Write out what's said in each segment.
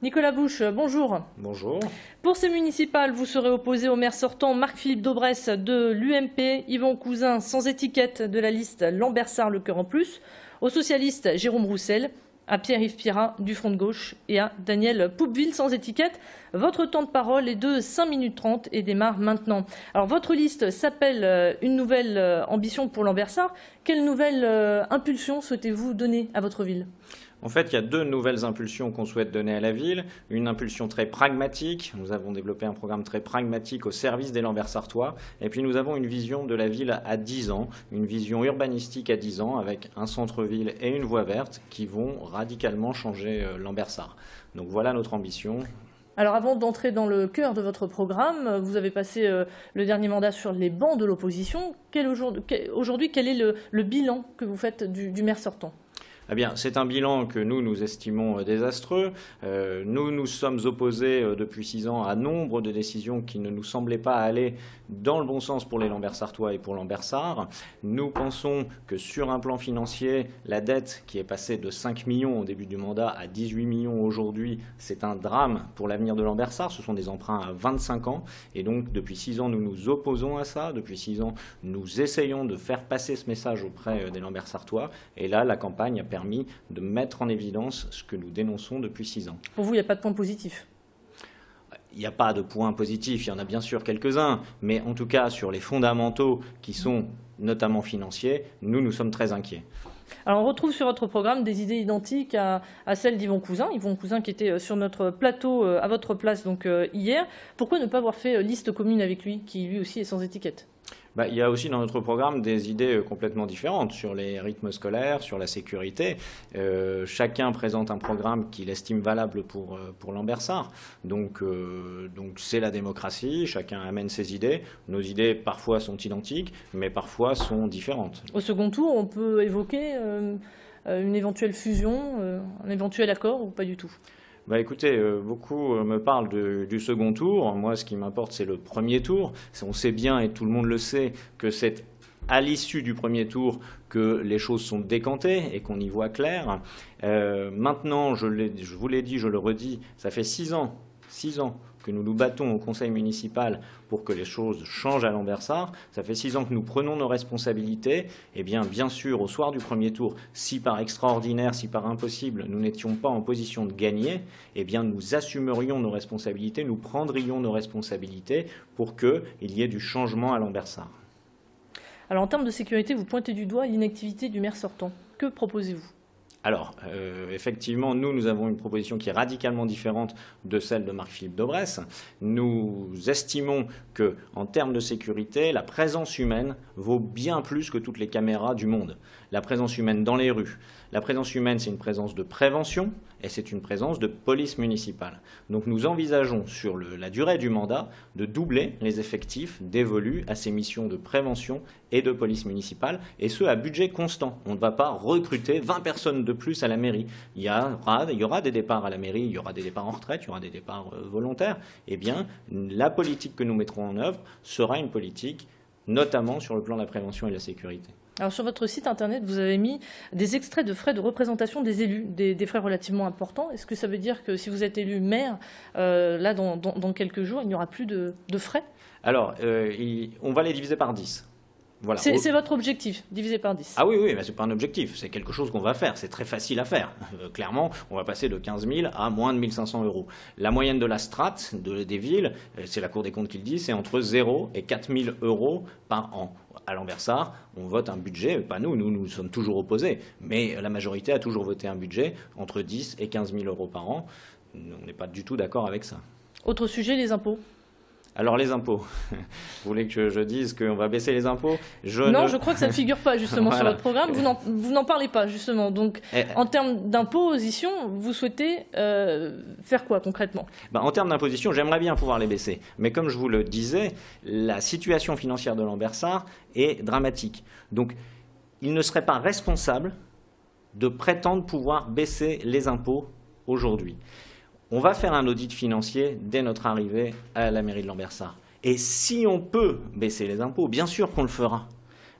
Nicolas Bouche, bonjour. Bonjour. Pour ces municipales, vous serez opposé au maire sortant Marc-Philippe Daubresse de l'UMP, Yvon Cousin sans étiquette de la liste Lambersart Le Cœur en Plus, au socialiste Jérôme Roussel, à Pierre-Yves Pirat du Front de Gauche et à Daniel Poupeville sans étiquette. Votre temps de parole est de 5 minutes 30 et démarre maintenant. Alors votre liste s'appelle Une nouvelle ambition pour Lambersart. Quelle nouvelle impulsion souhaitez-vous donner à votre ville ? En fait, il y a deux nouvelles impulsions qu'on souhaite donner à la ville. Une impulsion très pragmatique. Nous avons développé un programme très pragmatique au service des Lambersartois. Et puis nous avons une vision de la ville à 10 ans, une vision urbanistique à 10 ans, avec un centre-ville et une voie verte qui vont radicalement changer Lambersart. Donc voilà notre ambition. Alors avant d'entrer dans le cœur de votre programme, vous avez passé le dernier mandat sur les bancs de l'opposition. Aujourd'hui, quel est le bilan que vous faites du maire sortant ? Eh bien, c'est un bilan que nous estimons désastreux. Nous sommes opposés depuis 6 ans à nombre de décisions qui ne nous semblaient pas aller dans le bon sens pour les Lambersartois et pour Lambersart. Nous pensons que sur un plan financier, la dette qui est passée de 5 millions au début du mandat à 18 millions aujourd'hui, c'est un drame pour l'avenir de Lambersart. Ce sont des emprunts à 25 ans. Et donc, depuis 6 ans, nous nous opposons à ça. Depuis 6 ans, nous essayons de faire passer ce message auprès des Lambersartois. Et là, la campagne a permis de mettre en évidence ce que nous dénonçons depuis 6 ans. Pour vous, il n'y a pas de point positif ? Il n'y a pas de point positif, il y en a bien sûr quelques-uns, mais en tout cas sur les fondamentaux qui sont notamment financiers, nous sommes très inquiets. Alors on retrouve sur votre programme des idées identiques à celles d'Yvon Cousin qui était sur notre plateau à votre place donc hier. Pourquoi ne pas avoir fait liste commune avec lui, qui lui aussi est sans étiquette ? Il y a aussi dans notre programme des idées complètement différentes sur les rythmes scolaires, sur la sécurité. Chacun présente un programme qu'il estime valable pour Lambersart. Donc c'est la démocratie, chacun amène ses idées. Nos idées parfois sont identiques, mais parfois sont différentes. Au second tour, on peut évoquer une éventuelle fusion, un éventuel accord ou pas du tout ? Écoutez, beaucoup me parlent du second tour. Moi, ce qui m'importe, c'est le premier tour. On sait bien, et tout le monde le sait, que c'est à l'issue du premier tour que les choses sont décantées et qu'on y voit clair. Maintenant, je vous l'ai dit, je le redis, ça fait 6 ans que nous nous battons au conseil municipal pour que les choses changent à Lambersart. Ça fait 6 ans que nous prenons nos responsabilités. Et bien sûr, au soir du premier tour, si par extraordinaire, si par impossible, nous n'étions pas en position de gagner, eh bien nous assumerions nos responsabilités, nous prendrions nos responsabilités pour qu'il y ait du changement à Lambersart. Alors en termes de sécurité, vous pointez du doigt l'inactivité du maire sortant. Que proposez-vous ? Alors, effectivement, nous avons une proposition qui est radicalement différente de celle de Marc-Philippe Daubresse. Nous estimons qu'en termes de sécurité, la présence humaine vaut bien plus que toutes les caméras du monde. La présence humaine dans les rues. La présence humaine, c'est une présence de prévention et c'est une présence de police municipale. Donc nous envisageons sur la durée du mandat de doubler les effectifs dévolus à ces missions de prévention et de police municipale, et ce à budget constant. On ne va pas recruter 20 personnes de plus à la mairie. Il y aura des départs à la mairie, il y aura des départs en retraite, il y aura des départs volontaires. Eh bien, la politique que nous mettrons en œuvre sera une politique notamment sur le plan de la prévention et de la sécurité. Alors sur votre site internet, vous avez mis des extraits de frais de représentation des élus, des frais relativement importants. Est-ce que ça veut dire que si vous êtes élu maire, là dans quelques jours, il n'y aura plus de frais ? Alors, on va les diviser par 10. Voilà. C'est votre objectif, divisé par 10. Ah oui, mais ce n'est pas un objectif, c'est quelque chose qu'on va faire, c'est très facile à faire. Clairement, on va passer de 15 000 à moins de 1 500 euros. La moyenne de la strate des villes, c'est la Cour des comptes qui le dit, c'est entre 0 et 4 000 euros par an. À Lambersart, on vote un budget, pas nous sommes toujours opposés, mais la majorité a toujours voté un budget entre 10 et 15 000 euros par an. On n'est pas du tout d'accord avec ça. Autre sujet, les impôts. Alors les impôts, vous voulez que je dise qu'on va baisser les impôts ? Je crois que ça ne figure pas justement sur votre programme, vous n'en parlez pas justement. Donc en termes d'imposition, vous souhaitez faire quoi concrètement ? En termes d'imposition, j'aimerais bien pouvoir les baisser. Mais comme je vous le disais, la situation financière de Lambersart est dramatique. Donc il ne serait pas responsable de prétendre pouvoir baisser les impôts aujourd'hui. On va faire un audit financier dès notre arrivée à la mairie de Lambersart. Et si on peut baisser les impôts, bien sûr qu'on le fera.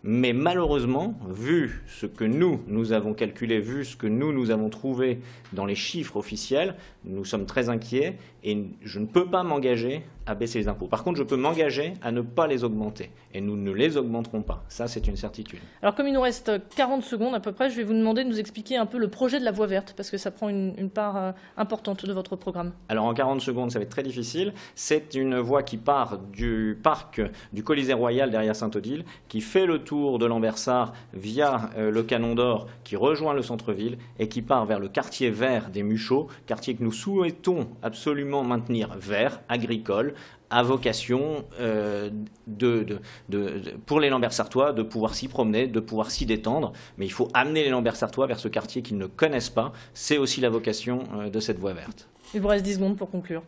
Mais malheureusement, vu ce que nous avons calculé, vu ce que nous avons trouvé dans les chiffres officiels, nous sommes très inquiets et je ne peux pas m'engager à baisser les impôts. Par contre, je peux m'engager à ne pas les augmenter. Et nous ne les augmenterons pas. Ça, c'est une certitude. Alors, comme il nous reste 40 secondes à peu près, je vais vous demander de nous expliquer un peu le projet de la voie verte, parce que ça prend une part importante de votre programme. Alors, en 40 secondes, ça va être très difficile. C'est une voie qui part du parc du Colisée Royal derrière Sainte-Odile, qui fait le tour de Lambersart via le Canon d'Or, qui rejoint le centre-ville et qui part vers le quartier vert des Muchots, quartier que nous souhaitons absolument maintenir vert, agricole, à vocation pour les Lambersartois de pouvoir s'y promener, de pouvoir s'y détendre. Mais il faut amener les Lambersartois vers ce quartier qu'ils ne connaissent pas. C'est aussi la vocation de cette voie verte. Il vous reste 10 secondes pour conclure.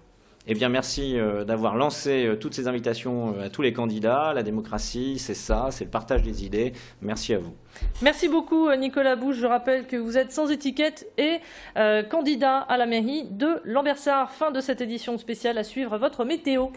Eh bien, merci d'avoir lancé toutes ces invitations à tous les candidats. La démocratie, c'est ça, c'est le partage des idées. Merci à vous. Merci beaucoup, Nicolas Bouche. Je rappelle que vous êtes sans étiquette et candidat à la mairie de Lambersart. Fin de cette édition spéciale. À suivre votre météo.